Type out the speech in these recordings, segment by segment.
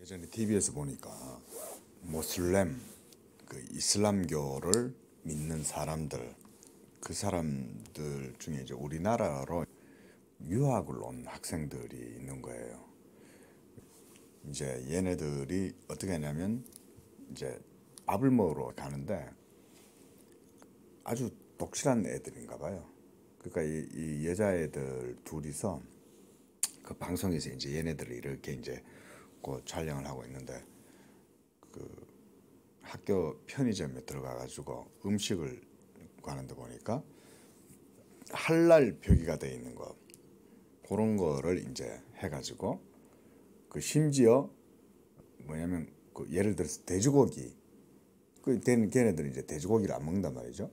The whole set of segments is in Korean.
예전에 TV에서 보니까 모슬렘 그 이슬람교를 믿는 사람들 그 사람들 중에 이제 우리나라로 유학을 온 학생들이 있는 거예요. 이제 얘네들이 어떻게 하냐면 이제 밥을 먹으러 가는데 아주 독실한 애들인가 봐요. 그러니까 이 여자애들 둘이서 그 방송에서 이제 얘네들을 이렇게 이제 그 촬영을 하고 있는데 그 학교 편의점에 들어가 가지고 음식을 구하는데 보니까 할랄 표기가 돼 있는 거 그런 거를 이제 해가지고 그 심지어 뭐냐면 그 예를 들어서 돼지고기 그 걔네들은 이제 돼지고기를 안 먹는단 말이죠.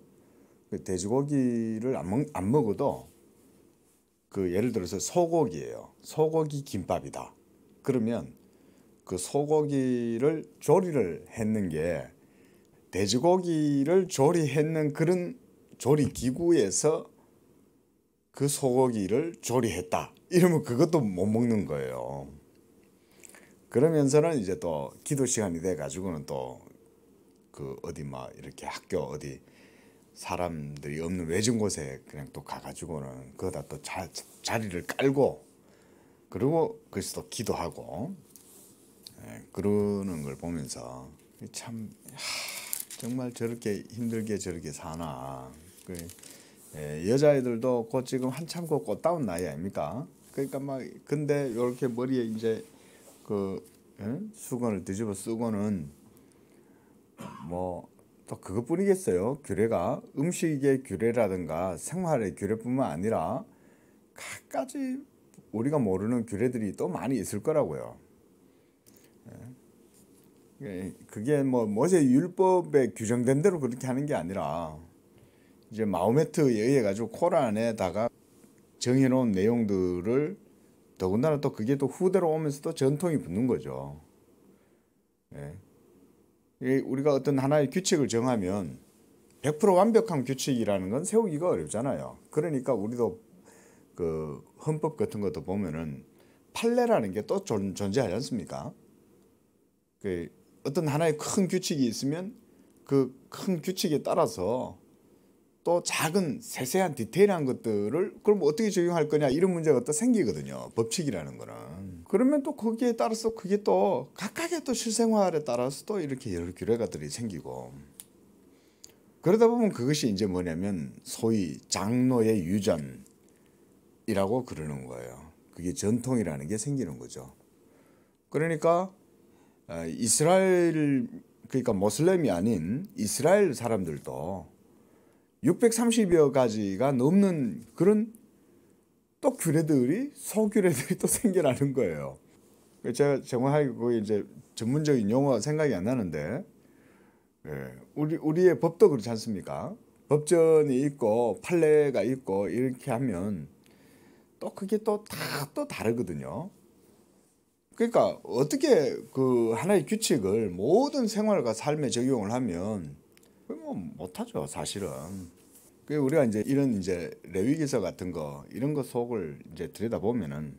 그 돼지고기를 안 먹어도 그 예를 들어서 소고기예요. 소고기 김밥이다. 그러면 그 소고기를 조리를 했는 게 돼지고기를 조리했는 그런 조리 기구에서 그 소고기를 조리했다. 이러면 그것도 못 먹는 거예요. 그러면서는 이제 또 기도 시간이 돼 가지고는 또 그 어디 막 이렇게 학교 어디 사람들이 없는 외진 곳에 그냥 또 가가지고는 거기다 또 자리를 깔고 그리고 거기서 또 기도하고 그러는 걸 보면서 참 정말 저렇게 힘들게 저렇게 사나. 여자애들도 곧 지금 한참 그 꽃다운 나이 아닙니까? 그러니까 막 근데 이렇게 머리에 이제 그 수건을 뒤집어 쓰고는 뭐 또 그것뿐이겠어요. 규례가 음식의 규례라든가 생활의 규례뿐만 아니라 갖가지 우리가 모르는 규례들이 또 많이 있을 거라고요. 그게 뭐 모세 율법에 규정된 대로 그렇게 하는 게 아니라 이제 마호메트에 의해 가지고 코란에다가 정해놓은 내용들을 더군다나 또 그게 또 후대로 오면서 또 전통이 붙는 거죠. 우리가 어떤 하나의 규칙을 정하면 100% 완벽한 규칙이라는 건 세우기가 어렵잖아요. 그러니까 우리도 그 헌법 같은 것도 보면은 판례라는 게 또 존재하지 않습니까? 그 어떤 하나의 큰 규칙이 있으면 그 큰 규칙에 따라서 또 작은 세세한 디테일한 것들을 그럼 어떻게 적용할 거냐 이런 문제가 또 생기거든요. 법칙이라는 거는. 그러면 또 거기에 따라서 그게 또 각각의 또 실생활에 따라서 또 이렇게 여러 규례가들이 생기고 그러다 보면 그것이 이제 뭐냐면 소위 장로의 유전이라고 그러는 거예요. 그게 전통이라는 게 생기는 거죠. 그러니까 이스라엘 그러니까 모슬렘이 아닌 이스라엘 사람들도 630여 가지가 넘는 그런 또 규례들이 소규례들이 또 생겨나는 거예요. 제가 정확하게 그 이제 전문적인 용어가 생각이 안 나는데 우리의 법도 그렇지 않습니까? 법전이 있고 판례가 있고 이렇게 하면 또 그게 또 다 또 다르거든요. 그러니까 어떻게 그 하나의 규칙을 모든 생활과 삶에 적용을 하면 뭐 못하죠 사실은. 그 우리가 이제 이런 이제 레위기서 같은 거 이런 거 속을 이제 들여다 보면은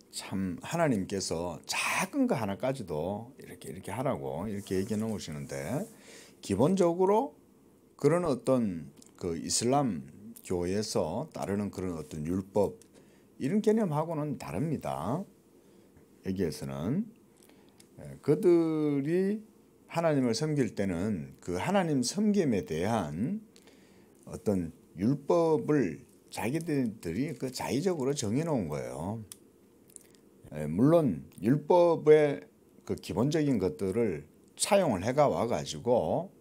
참 하나님께서 작은 거 하나까지도 이렇게 하라고 이렇게 얘기해 놓으시는데 기본적으로 그런 어떤 그 이슬람 교에서 따르는 그런 어떤 율법 이런 개념하고는 다릅니다. 여기에서는 그들이 하나님을 섬길 때는 그 하나님 섬김에 대한 어떤 율법을 자기들이 그 자의적으로 정해놓은 거예요. 물론 율법의 그 기본적인 것들을 차용을 해가 와가지고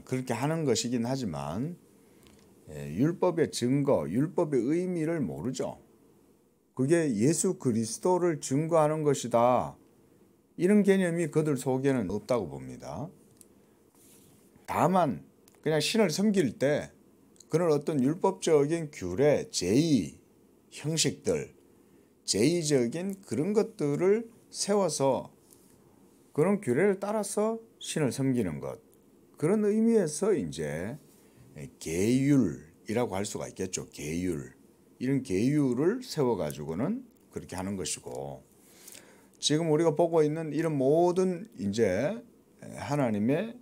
그렇게 하는 것이긴 하지만 율법의 증거, 율법의 의미를 모르죠. 그게 예수 그리스도를 증거하는 것이다. 이런 개념이 그들 속에는 없다고 봅니다. 다만 그냥 신을 섬길 때 그런 어떤 율법적인 규례, 제의, 형식들, 제의적인 그런 것들을 세워서 그런 규례를 따라서 신을 섬기는 것. 그런 의미에서 이제 계율이라고 할 수가 있겠죠. 계율. 이런 계율을 세워가지고는 그렇게 하는 것이고 지금 우리가 보고 있는 이런 모든 이제 하나님의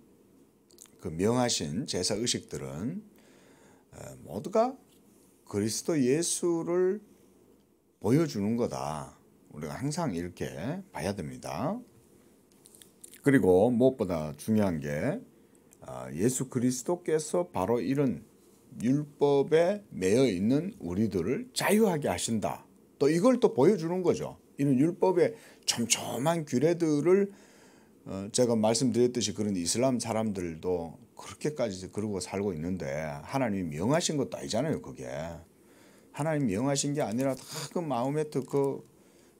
그 명하신 제사 의식들은 모두가 그리스도 예수를 보여주는 거다. 우리가 항상 이렇게 봐야 됩니다. 그리고 무엇보다 중요한 게 예수 그리스도께서 바로 이런 율법에 매여 있는 우리들을 자유하게 하신다. 또 이걸 또 보여주는 거죠. 이런 율법의 촘촘한 규례들을 제가 말씀드렸듯이 그런 이슬람 사람들도 그렇게까지 그러고 살고 있는데 하나님이 명하신 것도 아니잖아요. 그게 하나님이 명하신 게 아니라 다 그 마호메트 그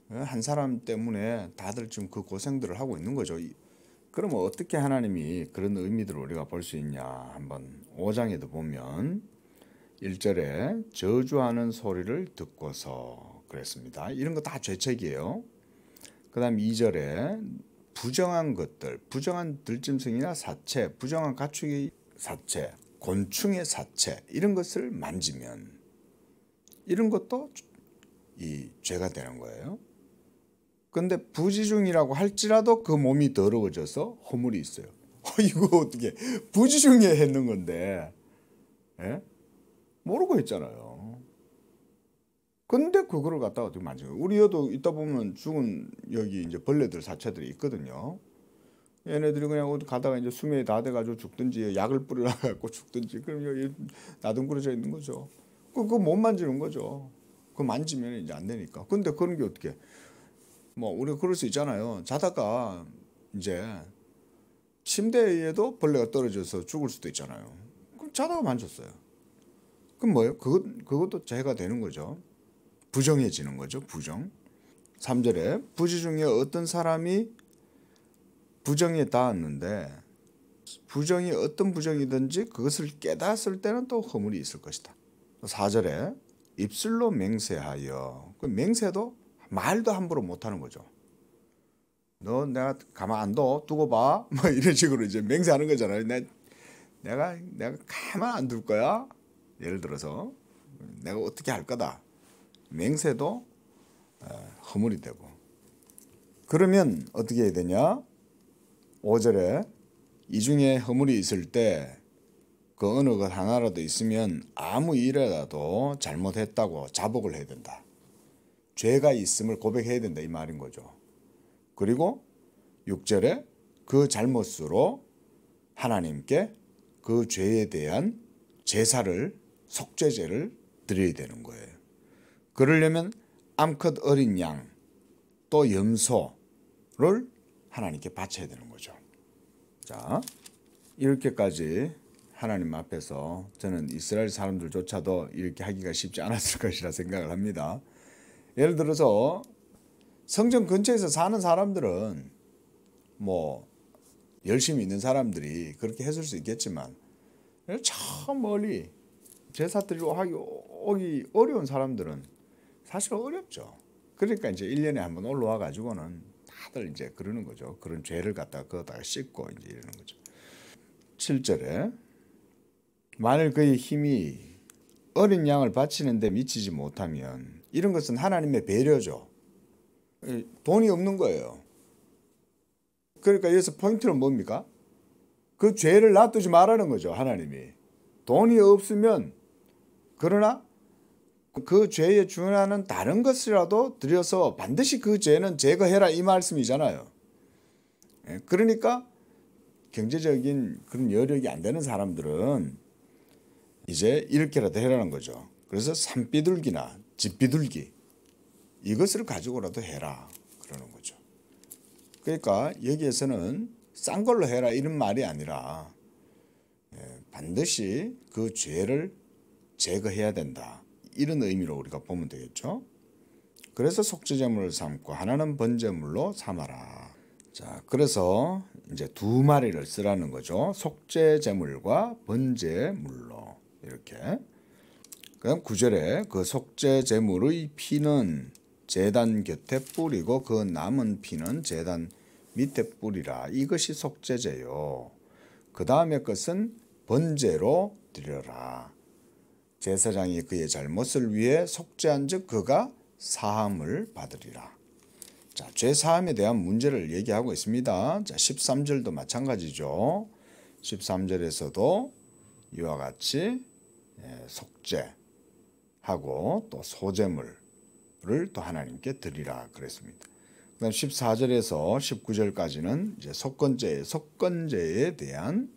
한 사람 때문에 다들 지금 그 고생들을 하고 있는 거죠. 그러면 어떻게 하나님이 그런 의미들을 우리가 볼 수 있냐. 한번 5장에도 보면 1절에 저주하는 소리를 듣고서 그랬습니다. 이런 거 다 죄책이에요. 그 다음 2절에 부정한 것들, 부정한 들짐승이나 사체, 부정한 가축의 사체, 곤충의 사체 이런 것을 만지면 이런 것도 이 죄가 되는 거예요. 근데 부지중이라고 할지라도 그 몸이 더러워져서 허물이 있어요. 이거 어떻게 부지중에 했는 건데 모르고 했잖아요. 근데 그거를 갖다가 어떻게 만지는 거예요. 우리 여도 있다 보면 죽은 여기 이제 벌레들 사체들이 있거든요. 얘네들이 그냥 어디 가다가 이제 수명이 다 돼가지고 죽든지 약을 뿌려갖고 죽든지 그럼 여기 나둥그러져 있는 거죠. 그거 못 만지는 거죠. 그거 만지면 이제 안 되니까. 근데 그런 게 어떻게 뭐 우리가 그럴 수 있잖아요. 자다가 이제 침대에도 벌레가 떨어져서 죽을 수도 있잖아요. 그럼 자다가 만졌어요. 그럼 뭐예요? 그것도 죄가 되는 거죠. 부정해지는 거죠. 부정. 3절에 부지 중에 어떤 사람이 부정에 닿았는데 부정이 어떤 부정이든지 그것을 깨닫을 때는 또 허물이 있을 것이다. 4절에 입술로 맹세하여 그 맹세도 말도 함부로 못하는 거죠. 너 내가 가만 안 둬 두고 봐. 뭐 이런 식으로 이제 맹세하는 거잖아요. 내가 가만 안 둘 거야. 예를 들어서 내가 어떻게 할 거다. 맹세도 허물이 되고. 그러면 어떻게 해야 되냐? 5절에 이 중에 허물이 있을 때 그 어느 것 하나라도 있으면 아무 일이라도 잘못했다고 자복을 해야 된다. 죄가 있음을 고백해야 된다 이 말인 거죠. 그리고 6절에 그 잘못으로 하나님께 그 죄에 대한 제사를 속죄제를 드려야 되는 거예요. 그러려면 암컷 어린 양 또 염소를 하나님께 바쳐야 되는 거죠. 자, 이렇게까지 하나님 앞에서 저는 이스라엘 사람들조차도 이렇게 하기가 쉽지 않았을 것이라 생각을 합니다. 예를 들어서 성전 근처에서 사는 사람들은 뭐 열심히 있는 사람들이 그렇게 했을 수 있겠지만 저 멀리 제사 드리러 오기 어려운 사람들은 사실 어렵죠. 그러니까 이제 1년에 한번 올라와 가지고는 다들 이제 그러는 거죠. 그런 죄를 갖다가 거기다가 씻고 이제 이러는 거죠. 7절에 만일 그의 힘이 어린 양을 바치는데 미치지 못하면 이런 것은 하나님의 배려죠. 돈이 없는 거예요. 그러니까 여기서 포인트는 뭡니까? 그 죄를 놔두지 말라는 거죠. 하나님이. 돈이 없으면 그러나 그 죄에 준하는 다른 것이라도 드려서 반드시 그 죄는 제거해라 이 말씀이잖아요. 그러니까 경제적인 그런 여력이 안 되는 사람들은 이제 이렇게라도 해라는 거죠. 그래서 산비둘기나 집비둘기 이것을 가지고라도 해라 그러는 거죠. 그러니까 여기에서는 싼 걸로 해라 이런 말이 아니라 반드시 그 죄를 제거해야 된다. 이런 의미로 우리가 보면 되겠죠. 그래서 속죄제물을 삼고 하나는 번제물로 삼아라. 자, 그래서 이제 두 마리를 쓰라는 거죠. 속죄제물과 번제물로 이렇게. 그다음 9절에 그 속죄제물의 피는 제단 곁에 뿌리고 그 남은 피는 제단 밑에 뿌리라. 이것이 속죄제요. 그 다음에 것은 번제로 드려라. 제사장이 그의 잘못을 위해 속죄한즉 그가 사함을 받으리라. 자, 죄사함에 대한 문제를 얘기하고 있습니다. 자, 13절도 마찬가지죠. 13절에서도 이와 같이 속죄하고 또 소제물을 또 하나님께 드리라 그랬습니다. 그다음 14절에서 19절까지는 이제 속건제에 대한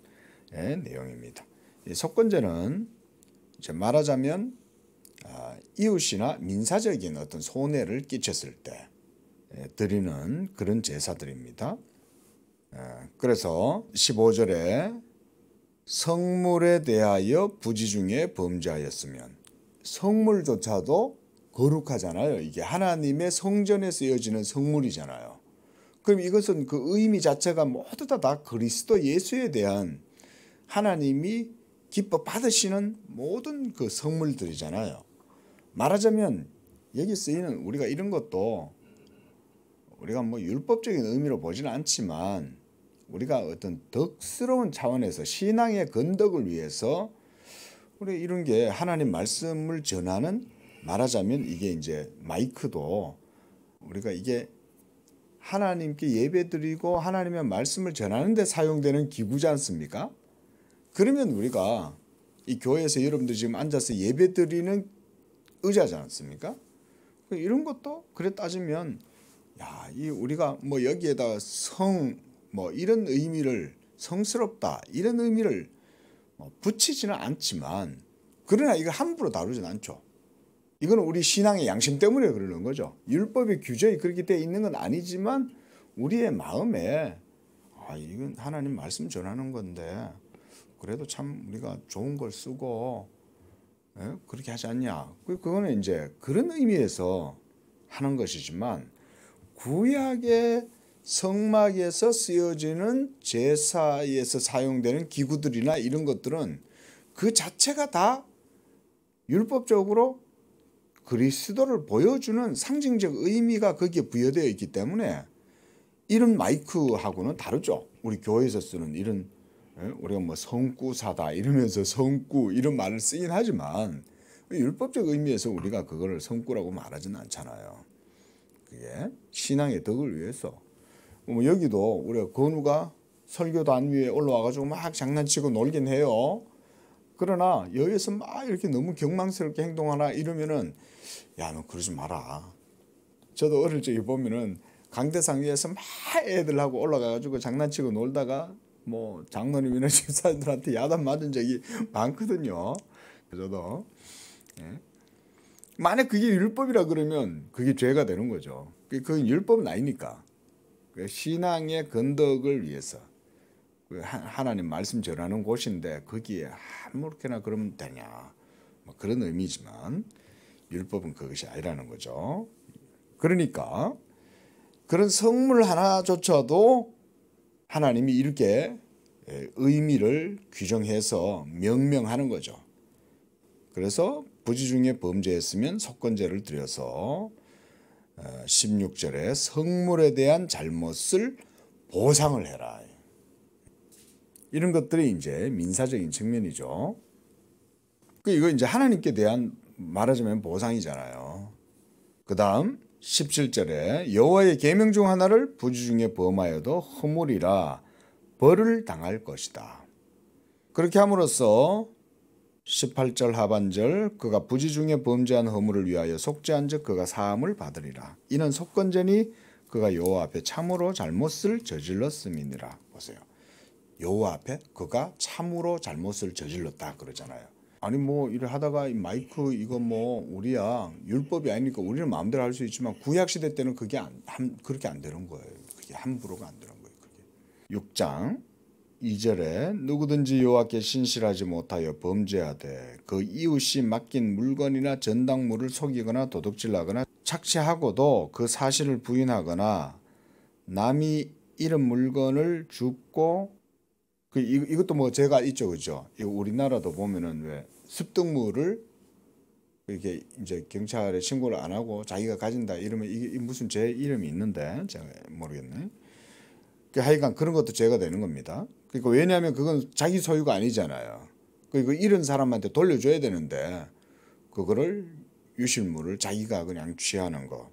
내용입니다. 이 속건제는 이제 말하자면 이웃이나 민사적인 어떤 손해를 끼쳤을 때 드리는 그런 제사들입니다. 그래서 15절에 성물에 대하여 부지 중에 범죄하였으면, 성물조차도 거룩하잖아요. 이게 하나님의 성전에 쓰여지는 성물이잖아요. 그럼 이것은 그 의미 자체가 모두 다 그리스도 예수에 대한 하나님이 기뻐 받으시는 모든 그 성물들이잖아요. 말하자면 여기 쓰이는 우리가 이런 것도 우리가 뭐 율법적인 의미로 보지는 않지만 우리가 어떤 덕스러운 차원에서 신앙의 건덕을 위해서 우리 이런 게 하나님 말씀을 전하는, 말하자면 이게 이제 마이크도 우리가 이게 하나님께 예배드리고 하나님의 말씀을 전하는 데 사용되는 기구지 않습니까? 그러면 우리가 이 교회에서 여러분들 지금 앉아서 예배드리는 의자지 않습니까? 이런 것도 그래 따지면 이 우리가 뭐 여기에다 뭐 이런 의미를, 성스럽다 이런 의미를 붙이지는 않지만, 그러나 이거 함부로 다루진 않죠. 이거는 우리 신앙의 양심 때문에 그러는 거죠. 율법의 규정이 그렇게 되어 있는 건 아니지만 우리의 마음에 이건 하나님 말씀 전하는 건데 그래도 참 우리가 좋은 걸 쓰고 그렇게 하지 않냐. 그거는 이제 그런 의미에서 하는 것이지만, 구약의 성막에서 쓰여지는 제사에서 사용되는 기구들이나 이런 것들은 그 자체가 다 율법적으로 그리스도를 보여주는 상징적 의미가 거기에 부여되어 있기 때문에 이런 마이크하고는 다르죠. 우리 교회에서 쓰는 이런, 우리가 뭐 성구사다 이러면서 성구 이런 말을 쓰긴 하지만 율법적 의미에서 우리가 그거를 성구라고 말하지는 않잖아요. 그게 신앙의 덕을 위해서. 뭐 여기도 우리가 건우가 설교단 위에 올라와가지고 막 장난치고 놀긴 해요. 그러나 여기서 막 이렇게 너무 경망스럽게 행동하나 이러면은 야, 너 그러지 마라. 저도 어릴 적에 보면은 강대상 위에서 막 애들하고 올라가가지고 장난치고 놀다가 뭐 장로님이나 집사님들한테 야단 맞은 적이 많거든요. 저도. 만약 그게 율법이라 그러면 그게 죄가 되는 거죠. 그건 율법은 아니니까. 신앙의 건덕을 위해서 하나님 말씀 전하는 곳인데 거기에 아무렇게나 그러면 되냐, 뭐 그런 의미지만 율법은 그것이 아니라는 거죠. 그러니까 그런 성물 하나조차도 하나님이 이렇게 의미를 규정해서 명명하는 거죠. 그래서 부지 중에 범죄했으면 속건제를 드려서 16절에 성물에 대한 잘못을 보상을 해라. 이런 것들이 이제 민사적인 측면이죠. 이거 이제 하나님께 대한 말하자면 보상이잖아요. 그 다음 17절에 여호와의 계명 중 하나를 부지 중에 범하여도 허물이라 벌을 당할 것이다. 그렇게 함으로써 18절 하반절 그가 부지 중에 범죄한 허물을 위하여 속죄한 즉 그가 사함을 받으리라. 이는 속건제니 그가 여호와 앞에 참으로 잘못을 저질렀음이니라. 보세요. 여호와 앞에 그가 참으로 잘못을 저질렀다 그러잖아요. 아니 뭐 이래 하다가 이 마이크 이거 뭐 우리야 율법이 아니니까 우리는 마음대로 할 수 있지만 구약 시대 때는 그게 그렇게 안 되는 거예요. 그게 함부로가 안 되는 거예요. 그게. 6장 2절에 누구든지 여호와께 신실하지 못하여 범죄하되 그 이웃이 맡긴 물건이나 전당물을 속이거나 도둑질하거나 착취하고도 그 사실을 부인하거나 남이 잃은 물건을 줍고 이것도 뭐 죄가 있죠, 그죠? 이거 우리나라도 보면은 왜 습득물을 이렇게 이제 경찰에 신고를 안 하고 자기가 가진다 이러면 이게 무슨 죄 이름이 있는데 제가 모르겠네. 하여간 그런 것도 죄가 되는 겁니다. 그러니까 왜냐하면 그건 자기 소유가 아니잖아요. 그리고 잃은 사람한테 돌려줘야 되는데 그거를 유실물을 자기가 그냥 취하는 거.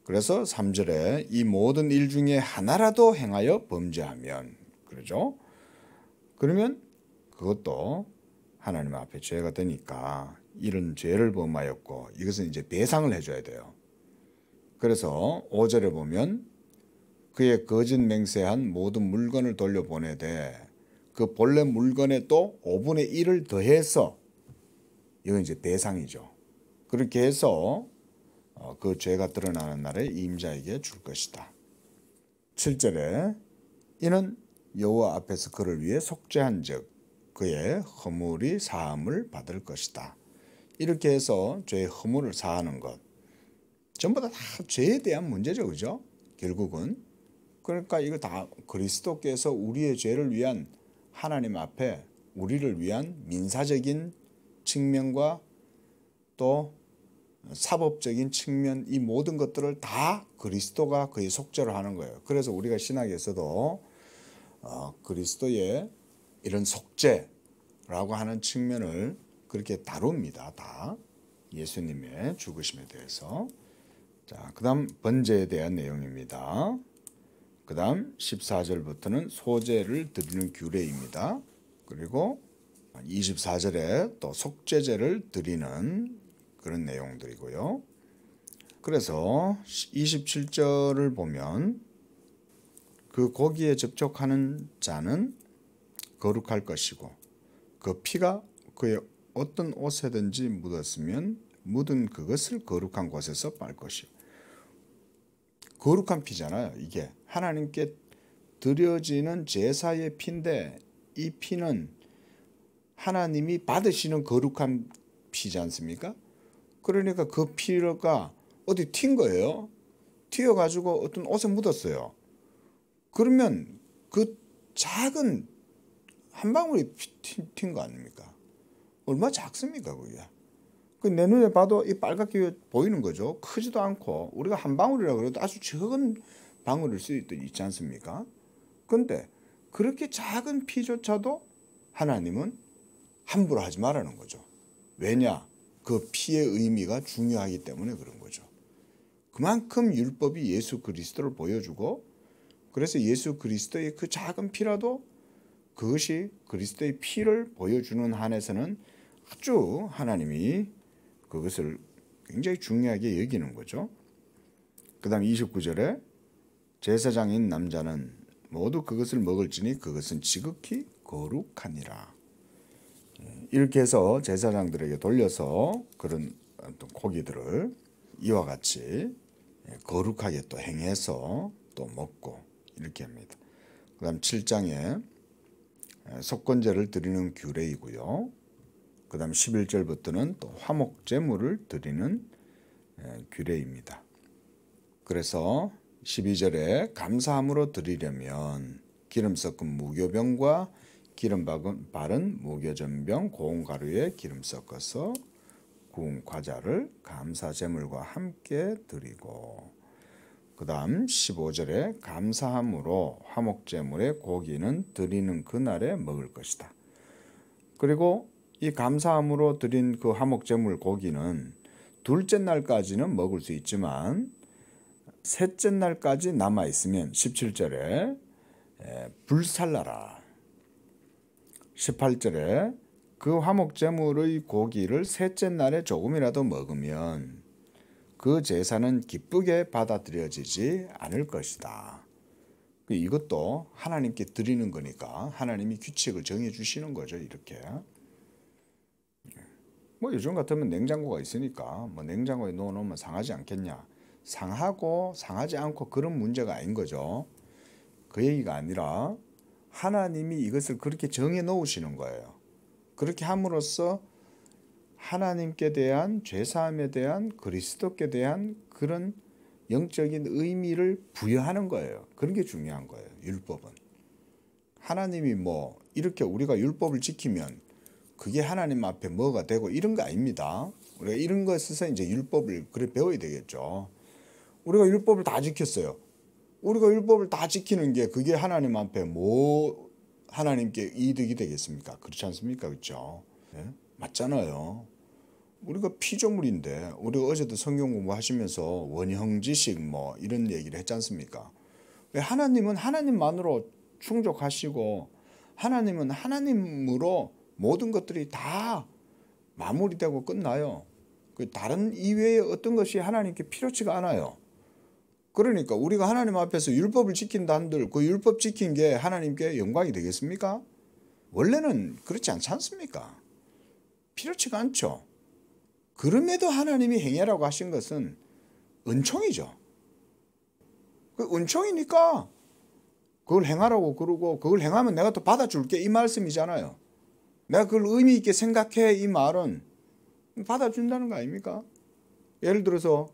그래서 3절에 이 모든 일 중에 하나라도 행하여 범죄하면 그러죠. 그러면 그것도 하나님 앞에 죄가 되니까 이런 죄를 범하였고 이것은 이제 배상을 해줘야 돼요. 그래서 5절에 보면 그의 거짓 맹세한 모든 물건을 돌려보내되 그 본래 물건에 또 5분의 1을 더해서 이건 이제 배상이죠. 그렇게 해서 그 죄가 드러나는 날에 임자에게 줄 것이다. 7절에 이는 여호와 앞에서 그를 위해 속죄한즉 그의 허물이 사함을 받을 것이다. 이렇게 해서 죄의 허물을 사하는 것 전부 다 죄에 대한 문제죠, 그죠? 결국은 그러니까 이거 다 그리스도께서 우리의 죄를 위한 하나님 앞에 우리를 위한 민사적인 측면과 또 사법적인 측면 이 모든 것들을 다 그리스도가 그의 속죄를 하는 거예요. 그래서 우리가 신학에서도 그리스도의 이런 속죄라고 하는 측면을 그렇게 다룹니다. 다 예수님의 죽으심에 대해서. 자, 그다음 번제에 대한 내용입니다. 그다음 14절부터는 소제를 드리는 규례입니다. 그리고 24절에 또 속죄제를 드리는 그런 내용들이고요. 그래서 27절을 보면 그 고기에 접촉하는 자는 거룩할 것이고 그 피가 그의 어떤 옷에든지 묻었으면 묻은 그것을 거룩한 곳에서 빨 것이요. 거룩한 피잖아요. 이게 하나님께 드려지는 제사의 피인데 이 피는 하나님이 받으시는 거룩한 피지 않습니까? 그러니까 그 피가 어디 튄 거예요. 튀어가지고 어떤 옷에 묻었어요. 그러면 그 작은 한 방울이 튄 거 아닙니까? 얼마나 작습니까 그게? 내 눈에 봐도 이 빨갛게 보이는 거죠. 크지도 않고 우리가 한 방울이라고 그래도 아주 적은 방울일 수 있지 않습니까? 근데 그렇게 작은 피조차도 하나님은 함부로 하지 말라는 거죠. 왜냐? 그 피의 의미가 중요하기 때문에 그런 거죠. 그만큼 율법이 예수 그리스도를 보여주고 그래서 예수 그리스도의 그 작은 피라도 그것이 그리스도의 피를 보여주는 한에서는 아주 하나님이 그것을 굉장히 중요하게 여기는 거죠. 그 다음 29절에 제사장인 남자는 모두 그것을 먹을지니 그것은 지극히 거룩하니라. 이렇게 해서 제사장들에게 돌려서 그런 어떤 고기들을 이와 같이 거룩하게 또 행해서 또 먹고 이렇게 합니다. 그 다음 7장에 속건제를 드리는 규례이고요. 그 다음 11절부터는 또 화목제물을 드리는 규례입니다. 그래서 12절에 감사함으로 드리려면 기름 섞은 무교병과 기름 바른 무교전병 고운 가루에 기름 섞어서 구운 과자를 감사제물과 함께 드리고 그 다음 15절에 감사함으로 화목제물의 고기는 드리는 그날에 먹을 것이다. 그리고 이 감사함으로 드린 그 화목제물 고기는 둘째 날까지는 먹을 수 있지만 셋째 날까지 남아있으면 17절에 불살라라. 18절에 그 화목제물의 고기를 셋째 날에 조금이라도 먹으면 그 제사는 기쁘게 받아들여지지 않을 것이다. 이것도 하나님께 드리는 거니까 하나님이 규칙을 정해 주시는 거죠. 이렇게. 뭐 요즘 같으면 냉장고가 있으니까 뭐 냉장고에 넣어놓으면 상하지 않겠냐. 상하고 상하지 않고 그런 문제가 아닌 거죠. 그 얘기가 아니라 하나님이 이것을 그렇게 정해 놓으시는 거예요. 그렇게 함으로써 하나님께 대한 죄사함에 대한 그리스도께 대한 그런 영적인 의미를 부여하는 거예요. 그런 게 중요한 거예요. 율법은. 하나님이 뭐 이렇게 우리가 율법을 지키면 그게 하나님 앞에 뭐가 되고 이런 거 아닙니다. 우리가 이런 것에서 이제 율법을 그래 배워야 되겠죠. 우리가 율법을 다 지켰어요. 우리가 율법을 다 지키는 게 그게 하나님 앞에 뭐 하나님께 이득이 되겠습니까? 그렇지 않습니까? 그렇죠? 네? 맞잖아요. 우리가 피조물인데, 우리가 어제도 성경 공부하시면서 원형지식 뭐 이런 얘기를 했지 않습니까? 왜 하나님은 하나님만으로 충족하시고 하나님은 하나님으로 모든 것들이 다 마무리되고 끝나요. 그 다른 이외의 어떤 것이 하나님께 필요치가 않아요. 그러니까 우리가 하나님 앞에서 율법을 지킨다 한들 그 율법 지킨 게 하나님께 영광이 되겠습니까? 원래는 그렇지 않지 않습니까? 필요치가 않죠. 그럼에도 하나님이 행해라고 하신 것은 은총이죠. 그 은총이니까 그걸 행하라고 그러고, 그걸 행하면 내가 또 받아줄게 이 말씀이잖아요. 내가 그걸 의미 있게 생각해 이 말은 받아준다는 거 아닙니까? 예를 들어서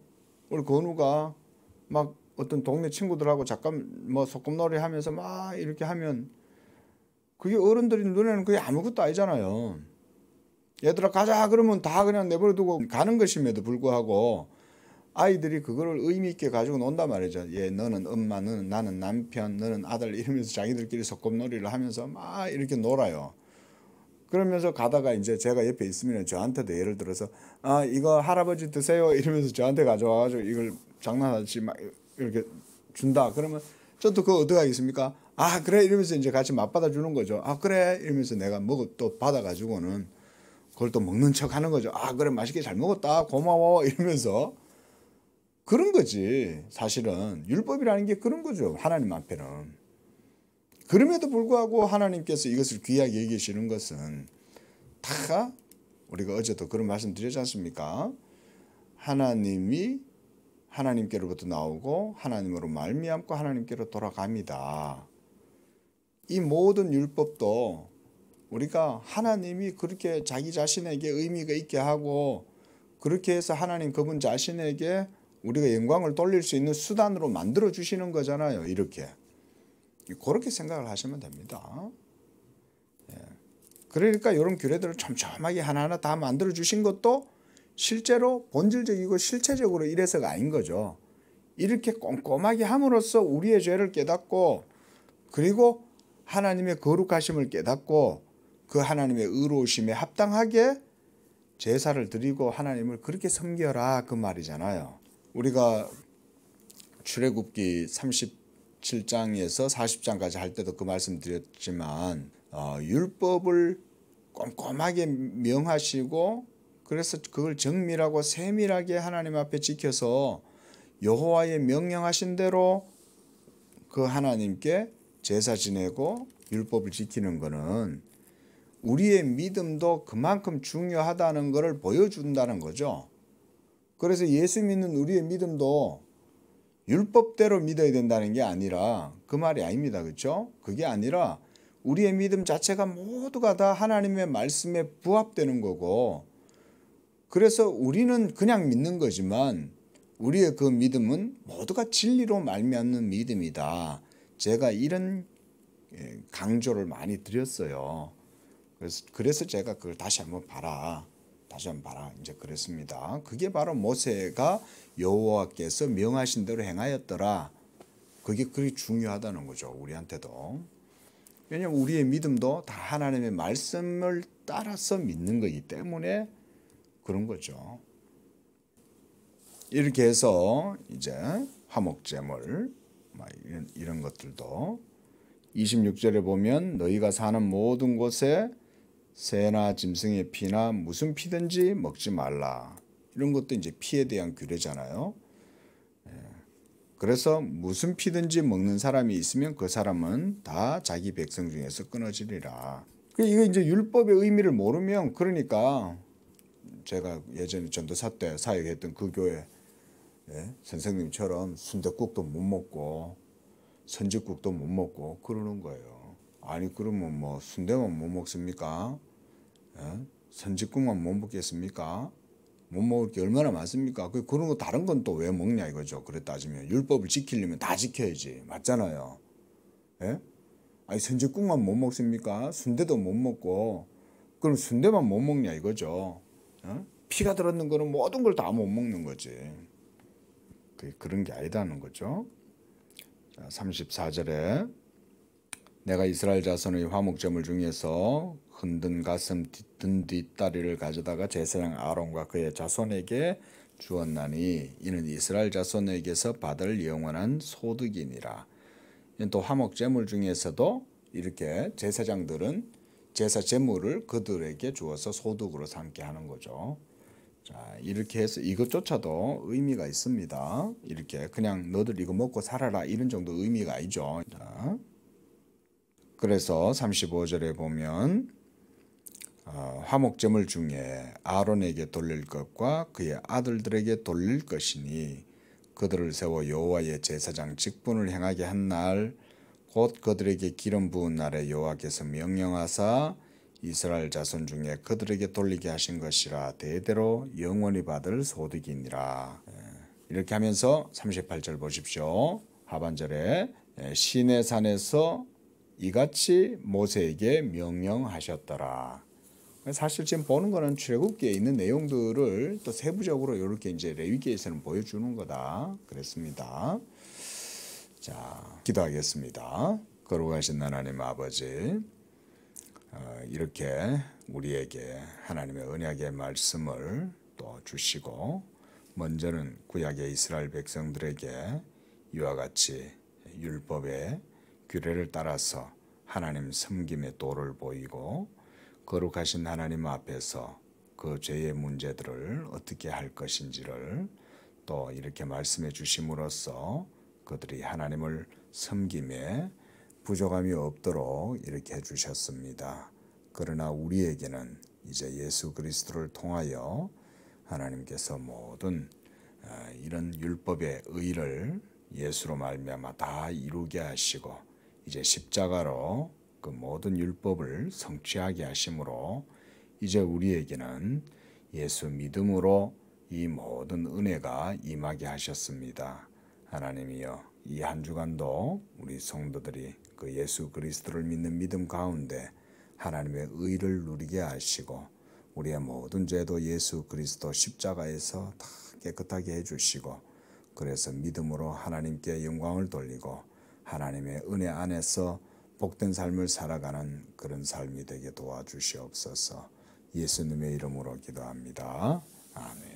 우리 건우가 막 어떤 동네 친구들하고 잠깐 뭐 소꿉놀이 하면서 막 이렇게 하면 그게 어른들이 눈에는 그게 아무것도 아니잖아요. 얘들아 가자 그러면 다 그냥 내버려두고 가는 것임에도 불구하고 아이들이 그거를 의미 있게 가지고 논단 말이죠. 예, 너는 엄마, 너는 나는 남편, 너는 아들 이러면서 자기들끼리 소꿉놀이를 하면서 막 이렇게 놀아요. 그러면서 가다가 이제 제가 옆에 있으면 저한테도 예를 들어서 아 이거 할아버지 드세요 이러면서 저한테 가져와가지고 이걸 장난하듯이 막 이렇게 준다. 그러면 저도 그거 어떻게 하겠습니까? 아 그래 이러면서 이제 같이 맛받아 주는 거죠. 아 그래 이러면서 내가 또 받아가지고는 그걸 또 먹는 척 하는 거죠. 아 그래 맛있게 잘 먹었다 고마워 이러면서. 그런 거지. 사실은 율법이라는 게 그런 거죠. 하나님 앞에는. 그럼에도 불구하고 하나님께서 이것을 귀하게 여기시는 것은 다 우리가 어제도 그런 말씀 드렸지 않습니까? 하나님이 하나님께로부터 나오고 하나님으로 말미암고 하나님께로 돌아갑니다. 이 모든 율법도 우리가 하나님이 그렇게 자기 자신에게 의미가 있게 하고 그렇게 해서 하나님 그분 자신에게 우리가 영광을 돌릴 수 있는 수단으로 만들어 주시는 거잖아요. 이렇게. 그렇게 생각을 하시면 됩니다. 예. 그러니까 이런 규례들을 촘촘하게 하나하나 다 만들어 주신 것도 실제로 본질적이고 실체적으로 이래서가 아닌 거죠. 이렇게 꼼꼼하게 함으로써 우리의 죄를 깨닫고 그리고 하나님의 거룩하심을 깨닫고 그 하나님의 의로우심에 합당하게 제사를 드리고 하나님을 그렇게 섬겨라 그 말이잖아요. 우리가 출애굽기 37장에서 40장까지 할 때도 그 말씀 드렸지만 율법을 꼼꼼하게 명하시고 그래서 그걸 정밀하고 세밀하게 하나님 앞에 지켜서 여호와의 명령하신 대로 그 하나님께 제사 지내고 율법을 지키는 것은 우리의 믿음도 그만큼 중요하다는 것을 보여준다는 거죠. 그래서 예수 믿는 우리의 믿음도 율법대로 믿어야 된다는 게 아니라 그 말이 아닙니다. 그렇죠? 그게 아니라 우리의 믿음 자체가 모두가 다 하나님의 말씀에 부합되는 거고 그래서 우리는 그냥 믿는 거지만 우리의 그 믿음은 모두가 진리로 말미암는 믿음이다. 제가 이런 강조를 많이 드렸어요. 그래서 제가 그걸 다시 한번 봐라. 이제 그랬습니다. 그게 바로 모세가 여호와께서 명하신 대로 행하였더라. 그게 그렇게 중요하다는 거죠. 우리한테도. 왜냐하면 우리의 믿음도 다 하나님의 말씀을 따라서 믿는 거기 때문에 그런 거죠. 이렇게 해서 이제 화목제물 이런 것들도 26절에 보면 너희가 사는 모든 곳에 새나 짐승의 피나 무슨 피든지 먹지 말라. 이런 것도 이제 피에 대한 규례잖아요. 그래서 무슨 피든지 먹는 사람이 있으면 그 사람은 다 자기 백성 중에서 끊어지리라. 이거 이제 율법의 의미를 모르면 그러니까 제가 예전에 전도사 때 사역했던 그 교회 선생님처럼 순댓국도 못 먹고 선짓국도 못 먹고 그러는 거예요. 아니 그러면 뭐 순대만 못 먹습니까? 선짓국만 못 먹겠습니까? 못 먹을 게 얼마나 많습니까? 그런 거 다른 건 또 왜 먹냐 이거죠. 그래 따지면 율법을 지키려면 다 지켜야지. 맞잖아요. 예? 아니 선짓국만 못 먹습니까? 순대도 못 먹고 그럼 순대만 못 먹냐 이거죠. 피가 들었는 거는 모든 걸 다 못 먹는 거지. 그런 게 아니다는 거죠. 자, 34절에 내가 이스라엘 자손의 화목제물 중에서 흔든 가슴 든 뒷다리를 가져다가 제사장 아론과 그의 자손에게 주었나니 이는 이스라엘 자손에게서 받을 영원한 소득이니라. 또 화목제물 중에서도 이렇게 제사장들은 제사 제물을 그들에게 주어서 소득으로 삼게 하는 거죠. 자, 이렇게 해서 이것조차도 의미가 있습니다. 이렇게 그냥 너들 이거 먹고 살아라 이런 정도 의미가 아니죠. 자, 그래서 35절에 보면 화목제물 중에 아론에게 돌릴 것과 그의 아들들에게 돌릴 것이니 그들을 세워 여호와의 제사장 직분을 행하게 한 날 곧 그들에게 기름 부은 날에 여호와께서 명령하사 이스라엘 자손 중에 그들에게 돌리게 하신 것이라 대대로 영원히 받을 소득이니라. 이렇게 하면서 38절 보십시오. 하반절에 시내산에서 이같이 모세에게 명령하셨더라. 사실 지금 보는 거는 출애굽기에 있는 내용들을 또 세부적으로 이렇게 이제 레위기에서는 보여주는 거다. 그랬습니다. 자, 기도하겠습니다. 거룩하신 하나님 아버지, 이렇게 우리에게 하나님의 언약의 말씀을 또 주시고 먼저는 구약의 이스라엘 백성들에게 이와 같이 율법의 규례를 따라서 하나님 섬김의 도를 보이고 거룩하신 하나님 앞에서 그 죄의 문제들을 어떻게 할 것인지를 또 이렇게 말씀해 주심으로써 그들이 하나님을 섬김에 부족함이 없도록 이렇게 해주셨습니다. 그러나 우리에게는 이제 예수 그리스도를 통하여 하나님께서 모든 이런 율법의 의를 예수로 말미암아 다 이루게 하시고 이제 십자가로 그 모든 율법을 성취하게 하심으로 이제 우리에게는 예수 믿음으로 이 모든 은혜가 임하게 하셨습니다. 하나님이여, 이 한 주간도 우리 성도들이 그 예수 그리스도를 믿는 믿음 가운데 하나님의 의를 누리게 하시고 우리의 모든 죄도 예수 그리스도 십자가에서 다 깨끗하게 해주시고 그래서 믿음으로 하나님께 영광을 돌리고 하나님의 은혜 안에서 복된 삶을 살아가는 그런 삶이 되게 도와주시옵소서. 예수님의 이름으로 기도합니다. 아멘.